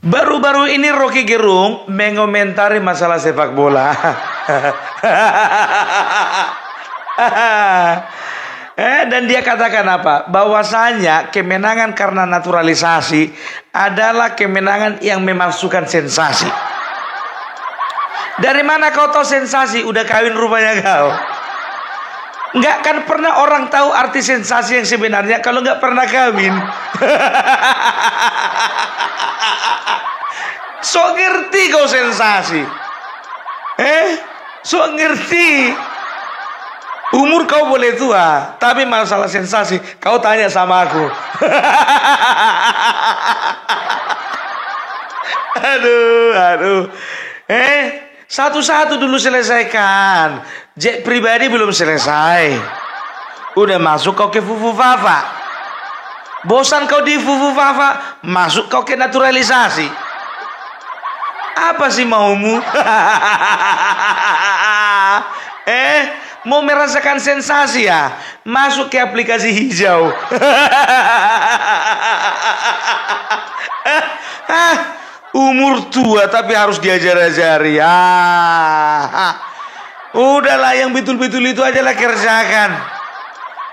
Baru-baru ini Rocky Gerung mengomentari masalah sepak bola. Dan dia katakan apa? Bahwasanya kemenangan karena naturalisasi adalah kemenangan yang memasukkan sensasi. Dari mana kau tahu sensasi? Udah kawin rupanya kau. Nggak kan pernah orang tahu arti sensasi yang sebenarnya kalau nggak pernah kawin. So ngerti kau sensasi? So ngerti? Umur kau boleh tua, tapi masalah sensasi kau tanya sama aku. Aduh. Satu-satu dulu selesaikan. Jet pribadi belum selesai. Udah masuk kau ke fufu fafa. Bosan kau di fufu fafa, masuk kau ke naturalisasi. Apa sih maumu? Mau merasakan sensasi ya? Masuk ke aplikasi hijau. Umur tua tapi harus diajar-ajari. Udahlah, yang betul-betul itu aja lah kerjakan.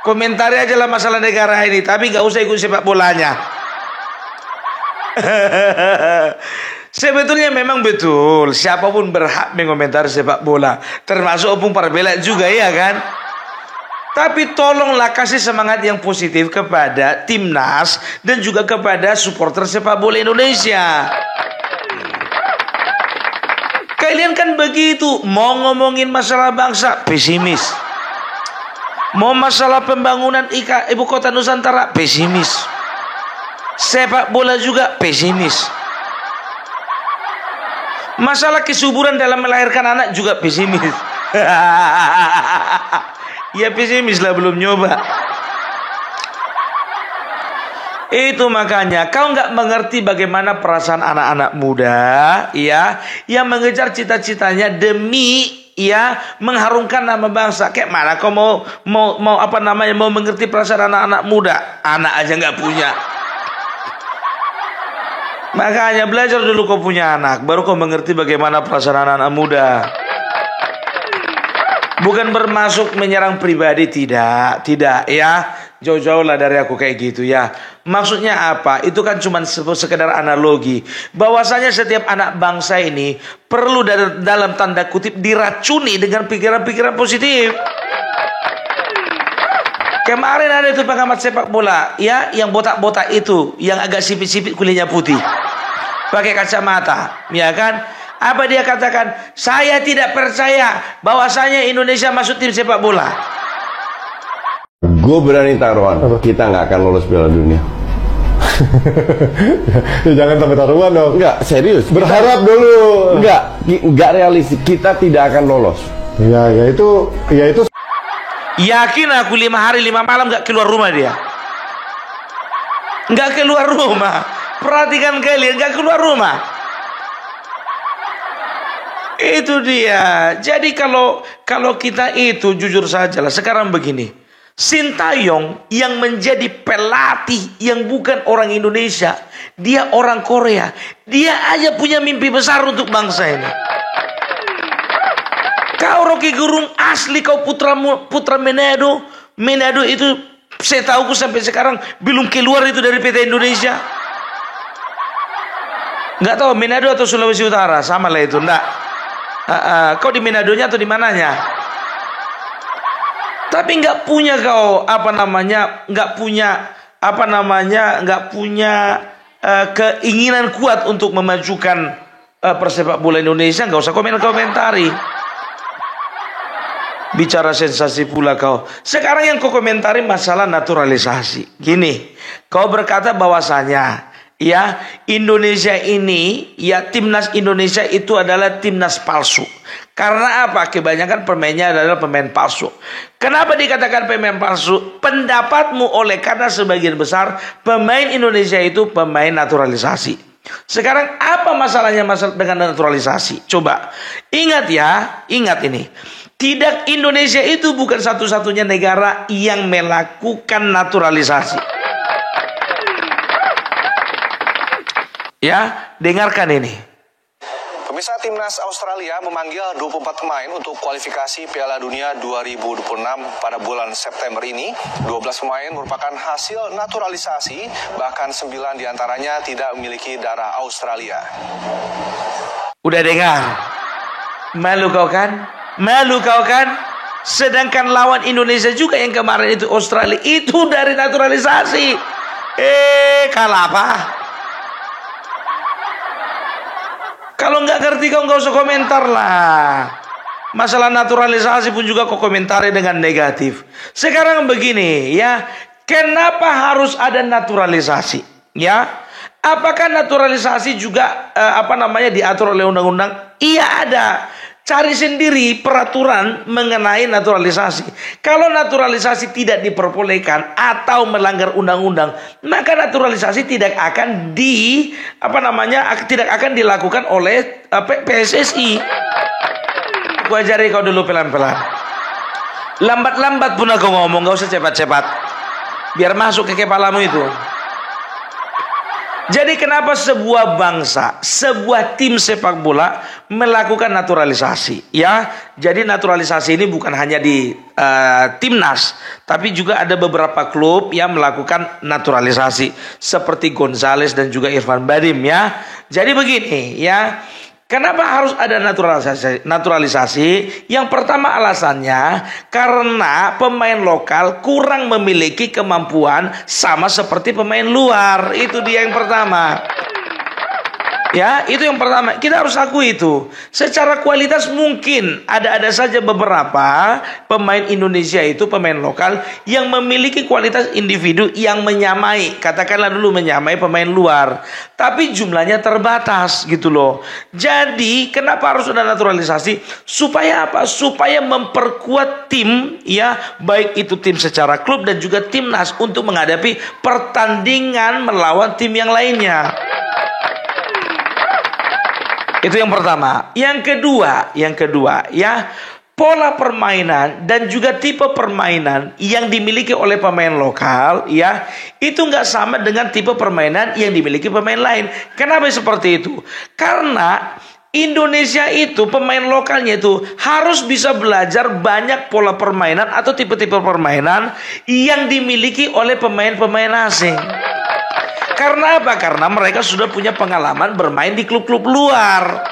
Komentari aja lah masalah negara ini, tapi gak usah ikut sepak bolanya. Sebetulnya memang betul, siapapun berhak mengomentari sepak bola, termasuk Opung Parbela juga, ya kan? Tapi tolonglah kasih semangat yang positif kepada timnas dan juga kepada supporter sepak bola Indonesia. Kalian kan begitu, mau ngomongin masalah bangsa, pesimis. Mau masalah pembangunan ibu kota Nusantara, pesimis. Sepak bola juga pesimis. Masalah kesuburan dalam melahirkan anak juga pesimis. Ya pesimis lah, belum nyoba. Itu makanya kau nggak mengerti bagaimana perasaan anak-anak muda, ya, yang mengejar cita-citanya demi, ya, mengharumkan nama bangsa. Kayak mana kau mau mengerti perasaan anak-anak muda? Anak aja nggak punya. Makanya belajar dulu kau punya anak, baru kau mengerti bagaimana perasaan anak-anak muda. Bukan bermaksud menyerang pribadi, tidak ya. Jauh-jauh lah dari aku kayak gitu ya. Maksudnya apa? Itu kan cuma sekedar analogi. Bahwasanya setiap anak bangsa ini perlu dalam tanda kutip diracuni dengan pikiran-pikiran positif. Kemarin ada itu pengamat sepak bola, ya, yang botak-botak itu, yang agak sipit-sipit kulitnya putih, pakai kacamata, ya kan? Apa dia katakan? Saya tidak percaya bahwasanya Indonesia masuk tim sepak bola. Gue berani taruhan, kita nggak akan lolos Piala Dunia. Ya, jangan sampai taruhan dong. Enggak, serius. Berharap dulu. Enggak realistis. Kita tidak akan lolos. Ya itu. Yakin aku 5 hari 5 malam gak keluar rumah dia. Gak keluar rumah. Perhatikan kalian, gak keluar rumah. Itu dia. Jadi kalau kita itu jujur saja lah. Sekarang begini, Sintayong yang menjadi pelatih yang bukan orang Indonesia, dia orang Korea, dia aja punya mimpi besar untuk bangsa ini. Kau Rocky Gerung asli, kau putra Manado itu saya tahu sampai sekarang belum keluar itu dari PT Indonesia. Nggak tahu Manado atau Sulawesi Utara, sama lah itu, enggak. Kau di Manadonya atau di mananya? Tapi nggak punya kau nggak punya keinginan kuat untuk memajukan persepak bola Indonesia. Nggak usah komentari. Bicara sensasi pula kau. Sekarang yang kau komentari masalah naturalisasi. Gini, kau berkata bahwasanya, ya, Indonesia ini, ya, timnas Indonesia itu adalah timnas palsu. Karena apa? Kebanyakan pemainnya adalah pemain palsu. Kenapa dikatakan pemain palsu? Pendapatmu oleh karena sebagian besar pemain Indonesia itu pemain naturalisasi. Sekarang apa masalahnya dengan naturalisasi? Coba ingat ya, ingat ini. Tidak, Indonesia itu bukan satu-satunya negara yang melakukan naturalisasi. Ya, dengarkan ini. Pemirsa, Timnas Australia memanggil 24 pemain untuk kualifikasi Piala Dunia 2026 pada bulan September ini. 12 pemain merupakan hasil naturalisasi, bahkan 9 diantaranya tidak memiliki darah Australia. Udah dengar? Malu kau kan? Malu kau kan? Sedangkan lawan Indonesia juga yang kemarin itu Australia, itu dari naturalisasi. Kalah apa? Kalau nggak ngerti kau nggak usah komentar lah. Masalah naturalisasi pun juga kau komentari dengan negatif. Sekarang begini ya, kenapa harus ada naturalisasi? Ya, apakah naturalisasi juga diatur oleh undang-undang? Iya ada. Cari sendiri peraturan mengenai naturalisasi. Kalau naturalisasi tidak diperbolehkan atau melanggar undang-undang, maka naturalisasi tidak akan tidak akan dilakukan oleh PSSI. Gua ajari kau dulu pelan-pelan. Lambat-lambat pun aku ngomong, gak usah cepat-cepat. Biar masuk ke kepalamu itu. Jadi kenapa sebuah bangsa, sebuah tim sepak bola melakukan naturalisasi? Ya, jadi naturalisasi ini bukan hanya di timnas, tapi juga ada beberapa klub yang melakukan naturalisasi, seperti Gonzales dan juga Irfan Bahdim ya. Jadi begini ya. Kenapa harus ada naturalisasi? Yang pertama alasannya karena pemain lokal kurang memiliki kemampuan sama seperti pemain luar. Itu dia yang pertama. Ya, itu yang pertama. Kita harus akui itu. Secara kualitas mungkin ada saja beberapa pemain Indonesia itu pemain lokal yang memiliki kualitas individu yang menyamai, katakanlah dulu menyamai pemain luar. Tapi jumlahnya terbatas gitu loh. Jadi, kenapa harus ada naturalisasi? Supaya apa? Supaya memperkuat tim ya, baik itu tim secara klub dan juga timnas untuk menghadapi pertandingan melawan tim yang lainnya. Itu yang pertama. Yang kedua ya, pola permainan dan juga tipe permainan yang dimiliki oleh pemain lokal ya, itu nggak sama dengan tipe permainan yang dimiliki pemain lain. Kenapa seperti itu? Karena Indonesia itu pemain lokalnya itu harus bisa belajar banyak pola permainan atau tipe-tipe permainan yang dimiliki oleh pemain-pemain asing. Karena apa? Karena mereka sudah punya pengalaman bermain di klub-klub luar.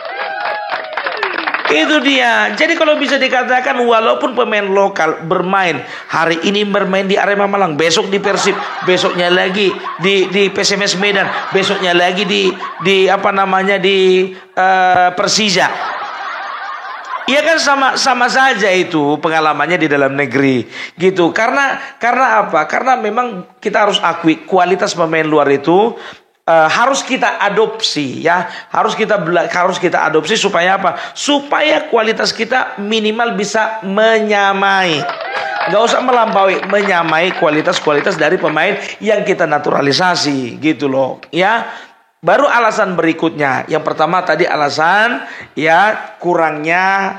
Itu dia. Jadi kalau bisa dikatakan walaupun pemain lokal bermain hari ini bermain di Arema Malang, besok di Persib, besoknya lagi di PSMS Medan, besoknya lagi di Persija. Iya kan sama saja itu pengalamannya di dalam negeri gitu. Karena apa? Karena memang kita harus akui kualitas pemain luar itu harus kita adopsi ya. Harus kita adopsi supaya apa? Supaya kualitas kita minimal bisa menyamai. Gak usah melampaui, menyamai kualitas dari pemain yang kita naturalisasi gitu loh ya. Baru alasan berikutnya. Yang pertama tadi alasan ya kurangnya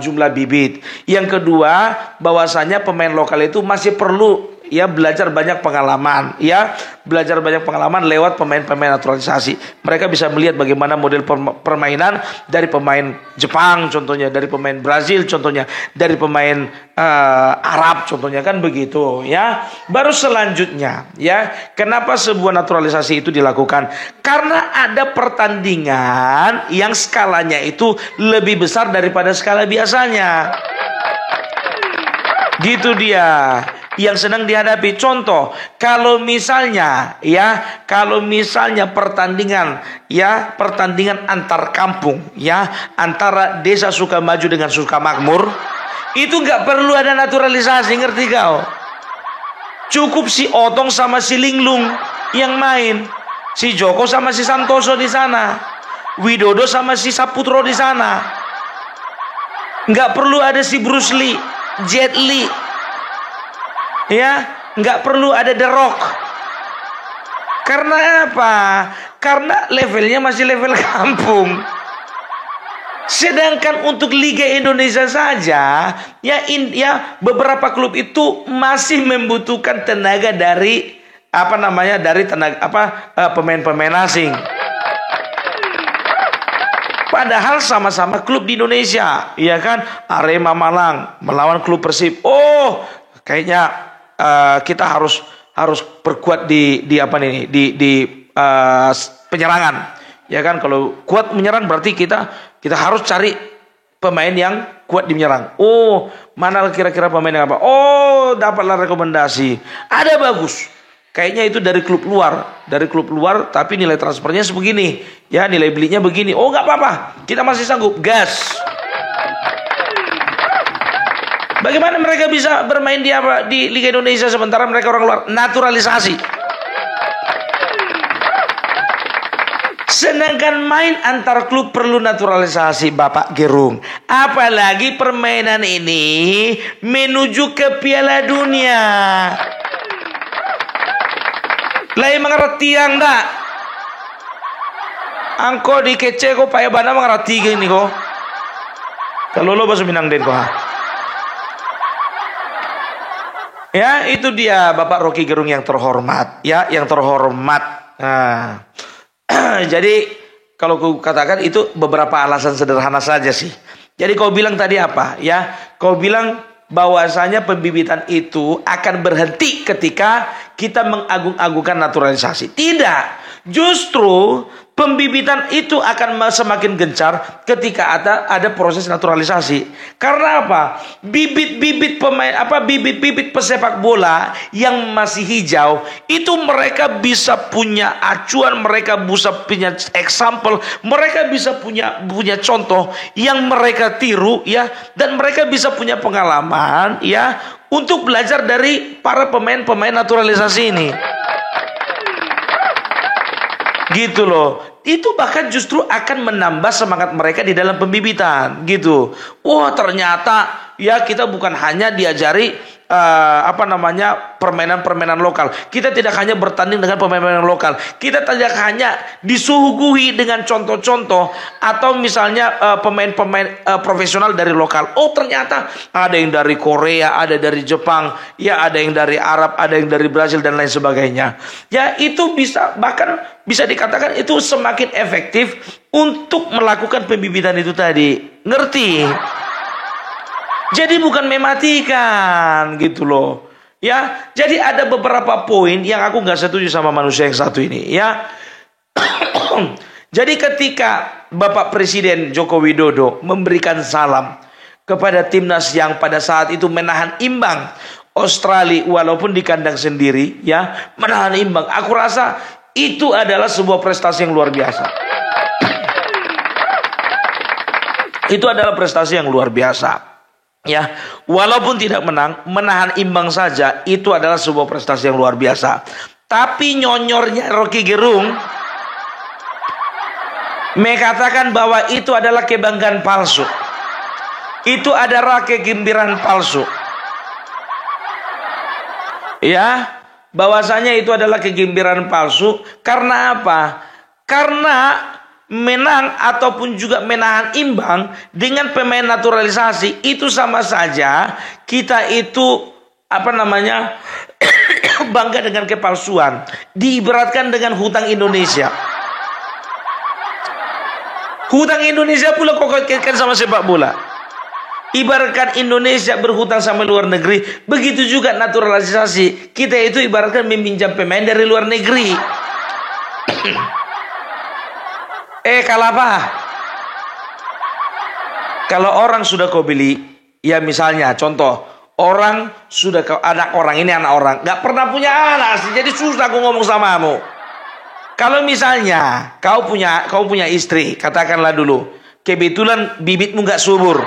jumlah bibit. Yang kedua bahwasanya pemain lokal itu masih perlu ya belajar banyak pengalaman ya, belajar banyak pengalaman lewat pemain-pemain naturalisasi. Mereka bisa melihat bagaimana model permainan dari pemain Jepang contohnya, dari pemain Brazil contohnya, dari pemain Arab contohnya, kan begitu ya. Baru selanjutnya ya, kenapa sebuah naturalisasi itu dilakukan? Karena ada pertandingan yang skalanya itu lebih besar daripada skala biasanya. Gitu dia yang sedang dihadapi. Contoh, kalau misalnya pertandingan antar kampung ya, antara desa Sukamaju dengan Sukamakmur, itu nggak perlu ada naturalisasi, ngerti kau? Cukup si Otong sama si Linglung yang main, si Joko sama si Santoso di sana, Widodo sama si Saputro di sana. Nggak perlu ada si Bruce Lee, Jet Li, ya, nggak perlu ada The Rock. Karena apa? Karena levelnya masih level kampung. Sedangkan untuk Liga Indonesia saja, beberapa klub itu masih membutuhkan tenaga dari pemain-pemain asing. Padahal sama-sama klub di Indonesia, ya kan? Arema Malang melawan klub Persib. Oh, kayaknya kita harus perkuat di apa nih? Di penyerangan, ya kan? Kalau kuat menyerang berarti kita harus cari pemain yang kuat di menyerang. Oh, mana kira-kira pemain yang apa? Oh, dapatlah rekomendasi. Ada bagus. Kayaknya itu dari klub luar, tapi nilai transfernya sebegini, ya nilai belinya begini. Oh nggak apa-apa, kita masih sanggup, gas. Bagaimana mereka bisa bermain di Liga Indonesia sementara mereka orang luar? Naturalisasi. Sedangkan main antar klub perlu naturalisasi, Bapak Gerung. Apalagi permainan ini menuju ke Piala Dunia. Lai mengerti yang tak? Angko di kece ko paya bana mengerti gini ko. Kalau lo bahasa Minang den ko. Ya, itu dia Bapak Rocky Gerung yang terhormat, ya, yang terhormat. Nah, jadi kalau ku katakan itu beberapa alasan sederhana saja sih. Jadi kau bilang tadi apa? Ya, kau bilang bahwasanya pembibitan itu akan berhenti ketika kita mengagung-agungkan naturalisasi. Tidak, justru pembibitan itu akan semakin gencar ketika ada proses naturalisasi. Karena apa? Bibit-bibit pemain bibit-bibit pesepak bola yang masih hijau itu mereka bisa punya acuan, mereka bisa punya example, mereka bisa punya contoh yang mereka tiru, ya, dan mereka bisa punya pengalaman, ya, untuk belajar dari para pemain-pemain naturalisasi ini. Gitu loh. Itu bahkan justru akan menambah semangat mereka di dalam pembibitan, gitu. Wah, ternyata ya kita bukan hanya diajari permainan-permainan lokal. Kita tidak hanya bertanding dengan pemain-pemain lokal. Kita tidak hanya disuguhi dengan contoh-contoh atau misalnya pemain-pemain profesional dari lokal. Oh, ternyata ada yang dari Korea, ada dari Jepang, ya ada yang dari Arab, ada yang dari Brazil dan lain sebagainya. Ya, itu bahkan bisa dikatakan itu semakin efektif untuk melakukan pembibitan itu tadi. Ngerti? Jadi bukan mematikan gitu loh. Ya, jadi ada beberapa poin yang aku nggak setuju sama manusia yang satu ini, ya. Jadi ketika Bapak Presiden Joko Widodo memberikan salam kepada timnas yang pada saat itu menahan imbang Australia walaupun di kandang sendiri, ya, menahan imbang. Aku rasa itu adalah sebuah prestasi yang luar biasa. Itu adalah prestasi yang luar biasa. Ya, walaupun tidak menang, menahan imbang saja itu adalah sebuah prestasi yang luar biasa. Tapi nyonyornya Rocky Gerung mengatakan bahwa itu adalah kebanggaan palsu. Itu adalah kegembiraan palsu. Ya, bahwasanya itu adalah kegembiraan palsu. Karena apa? Karena menang ataupun juga menahan imbang dengan pemain naturalisasi itu sama saja kita itu bangga dengan kepalsuan, diibaratkan dengan hutang Indonesia. Hutang Indonesia pula kok kaitkan sama sepak bola. Ibaratkan Indonesia berhutang sama luar negeri, begitu juga naturalisasi. Kita itu ibaratkan meminjam pemain dari luar negeri. Kalau apa? Kalau orang sudah kau beli, ya misalnya contoh, orang sudah anak orang, ini anak orang, nggak pernah punya anak sih, jadi susah aku ngomong samamu. Kalau misalnya kau punya istri, katakanlah dulu, kebetulan bibitmu nggak subur,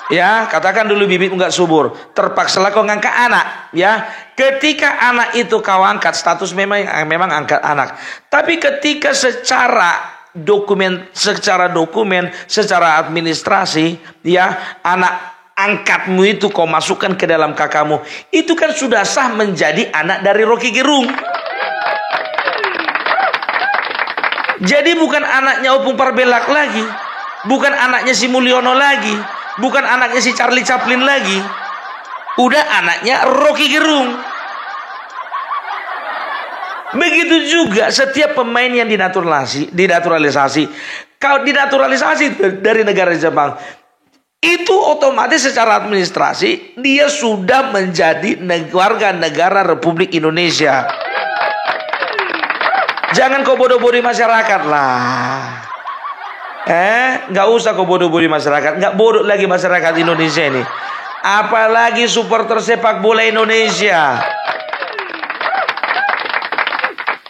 ya, katakan dulu bibitmu nggak subur, terpaksalah kau ngangkat anak, ya. Ketika anak itu kau angkat, status memang angkat anak, tapi ketika secara dokumen, secara administrasi, ya, anak angkatmu itu kau masukkan ke dalam kakakmu, itu kan sudah sah menjadi anak dari Rocky Gerung. Jadi bukan anaknya Opung Parbelak lagi, bukan anaknya si Mulyono lagi, bukan anaknya si Charlie Chaplin lagi, udah anaknya Rocky Gerung. Begitu juga setiap pemain yang dinaturalisasi, Kalau dinaturalisasi dari negara Jepang, itu otomatis secara administrasi dia sudah menjadi warga negara Republik Indonesia. Jangan kau bodoh-bodohi masyarakat lah. Nggak usah kau bodoh-bodohi masyarakat. Nggak bodoh lagi masyarakat Indonesia ini. Apalagi supporter sepak bola Indonesia.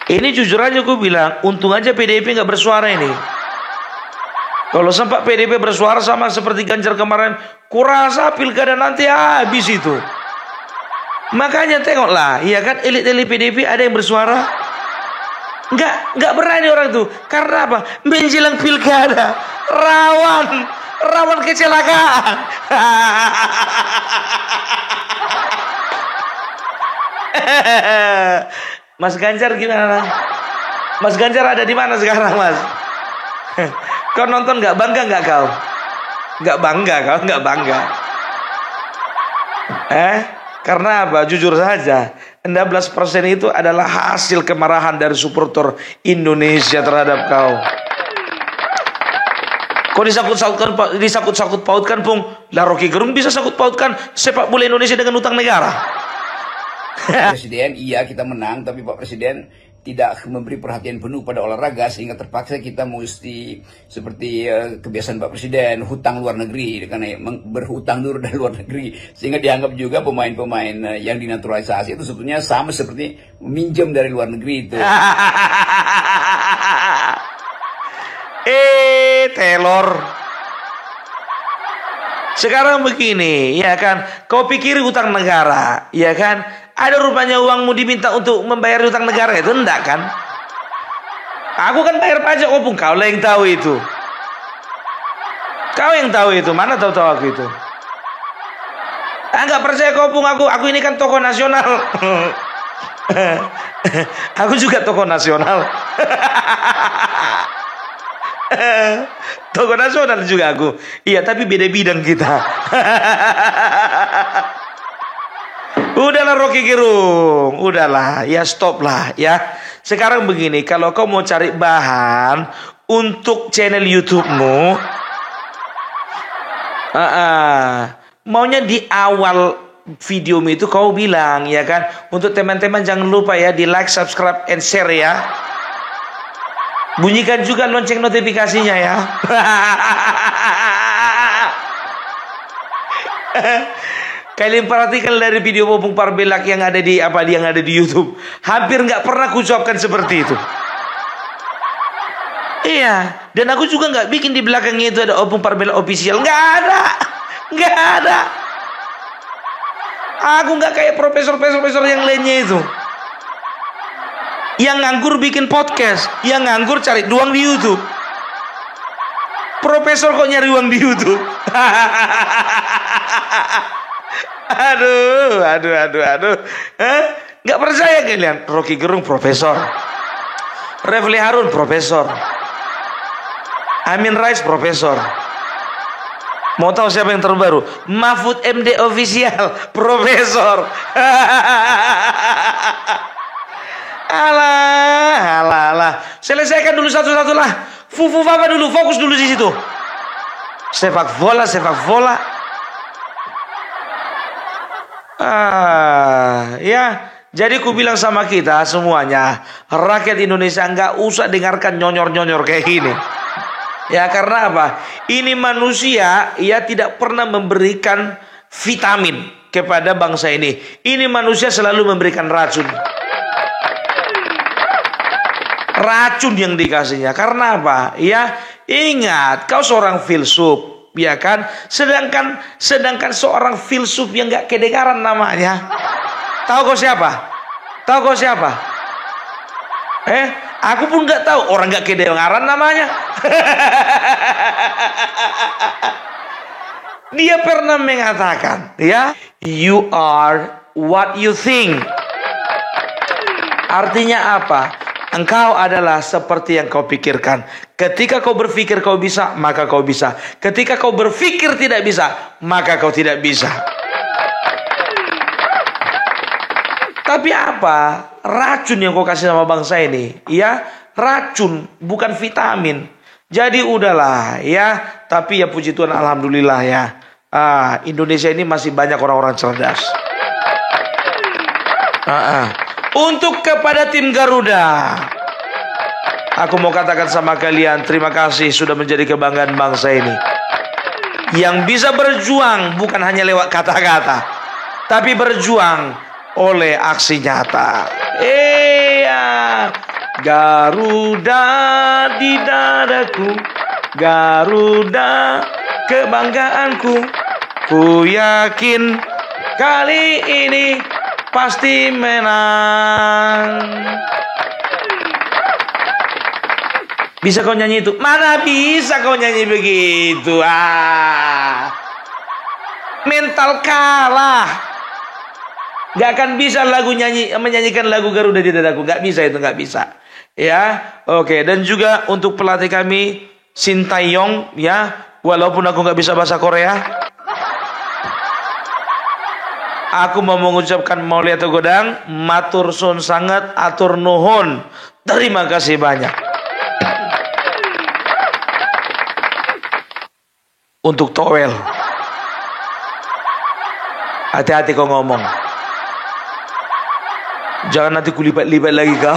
Ini jujur aja gue bilang, untung aja PDIP nggak bersuara ini. Kalau sempat PDIP bersuara sama seperti Ganjar kemarin, kurasa pilkada nanti habis itu. Makanya tengoklah, iya kan, elit-elit PDIP ada yang bersuara. Nggak berani orang tuh. Karena apa? Menjelang pilkada rawan kecelakaan. Mas Ganjar gimana? Mas Ganjar ada di mana sekarang, Mas? Kau nonton nggak bangga nggak kau? Nggak bangga kau, nggak bangga. Karena apa? Jujur saja, 16% itu adalah hasil kemarahan dari supporter Indonesia terhadap kau. Kau disangkut pautkan, Pung. Lah Rocky Gerung bisa sangkut pautkan sepak bola Indonesia dengan utang negara. Presiden, iya kita menang, tapi Pak Presiden tidak memberi perhatian penuh pada olahraga sehingga terpaksa kita mesti seperti kebiasaan Pak Presiden hutang luar negeri karena berhutang dulu dari luar negeri sehingga dianggap juga pemain-pemain yang dinaturalisasi itu sebetulnya sama seperti meminjam dari luar negeri itu. Telor. Sekarang begini, ya kan? Kau pikir hutang negara, ya kan? Ada rupanya uangmu diminta untuk membayar hutang negara itu, enggak kan? Aku kan bayar pajak, Opung. Kau lah yang tahu itu. Kau yang tahu itu. Mana tahu-tahu aku itu? Enggak percaya kau, Opung. Aku ini kan tokoh nasional. Aku juga tokoh nasional. Tokoh nasional juga aku. Iya, tapi beda bidang kita. Udahlah Rocky Gerung, udahlah, ya stop lah ya. Sekarang begini, kalau kau mau cari bahan untuk channel YouTube-mu, maunya di awal videomu itu kau bilang ya kan, untuk teman-teman jangan lupa ya di like, subscribe, and share ya. Bunyikan juga lonceng notifikasinya ya. Kalian perhatikan dari video Opung Parbelak yang ada di YouTube, hampir nggak pernah kuucapkan seperti itu. Iya, dan aku juga nggak bikin di belakangnya itu ada Opung Parbelak official, nggak ada. Aku nggak kayak profesor yang lainnya itu, yang nganggur bikin podcast, yang nganggur cari uang di YouTube. Profesor kok nyari uang di YouTube? Aduh. Nggak percaya kalian? Rocky Gerung profesor, Refli Harun profesor, Amin Rais profesor. Mau tahu siapa yang terbaru? Mahfud MD official profesor. Alah. Selesaikan dulu satu-satu lah. Fufu Papa dulu, fokus dulu di situ. Sepak bola. Ya, jadi ku bilang sama kita semuanya, rakyat Indonesia nggak usah dengarkan nyonyor-nyonyor kayak gini. Ya karena apa? Ini manusia ya tidak pernah memberikan vitamin kepada bangsa ini. Ini manusia selalu memberikan racun. Racun yang dikasihnya. Karena apa? Ya, ingat kau seorang filsuf. Ya kan, sedangkan seorang filsuf yang gak kedengaran namanya, tahu kau siapa? Aku pun gak tahu, orang gak kedengaran namanya. Dia pernah mengatakan, ya, you are what you think. Artinya apa? Engkau adalah seperti yang kau pikirkan. Ketika kau berpikir kau bisa, maka kau bisa. Ketika kau berpikir tidak bisa, maka kau tidak bisa. Tapi apa? Racun yang kau kasih sama bangsa ini. Ya, racun, bukan vitamin. Jadi udahlah ya. Tapi ya puji Tuhan, alhamdulillah ya. Indonesia ini masih banyak orang-orang cerdas. Untuk kepada tim Garuda, aku mau katakan sama kalian, terima kasih sudah menjadi kebanggaan bangsa ini. Yang bisa berjuang bukan hanya lewat kata-kata, tapi berjuang oleh aksi nyata. Garuda di dadaku, Garuda kebanggaanku. Ku yakin kali ini pasti menang. Bisa kau nyanyi itu? Mana bisa kau nyanyi begitu? Mental kalah. Gak akan bisa menyanyikan lagu Garuda di dadaku. Gak bisa itu, gak bisa. Ya, oke. Dan juga untuk pelatih kami Sintayong, ya, walaupun aku gak bisa bahasa Korea, aku mau mengucapkan Maulid Godang, matur sun sangat, atur nuhun. Terima kasih banyak. Untuk Toel, hati-hati kau ngomong. Jangan nanti kulipat-lipat lagi kau.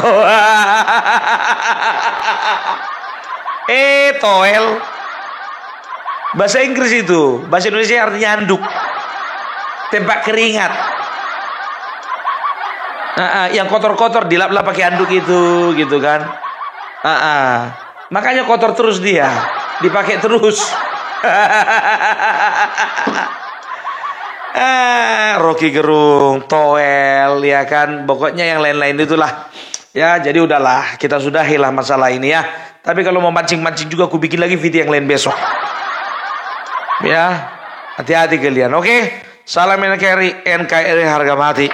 Toel, bahasa Inggris itu, bahasa Indonesia artinya handuk, tempat keringat. Yang kotor-kotor dilap-lap pakai handuk itu, gitu kan? Makanya kotor terus dia, dipakai terus. Rocky Gerung, Toel, ya kan, pokoknya yang lain-lain itulah. Ya, jadi udahlah, kita sudahilah masalah ini ya. Tapi kalau mau mancing-mancing juga, aku bikin lagi video yang lain besok. Ya, hati-hati kalian, oke? Salam NKRI, NKRI harga mati.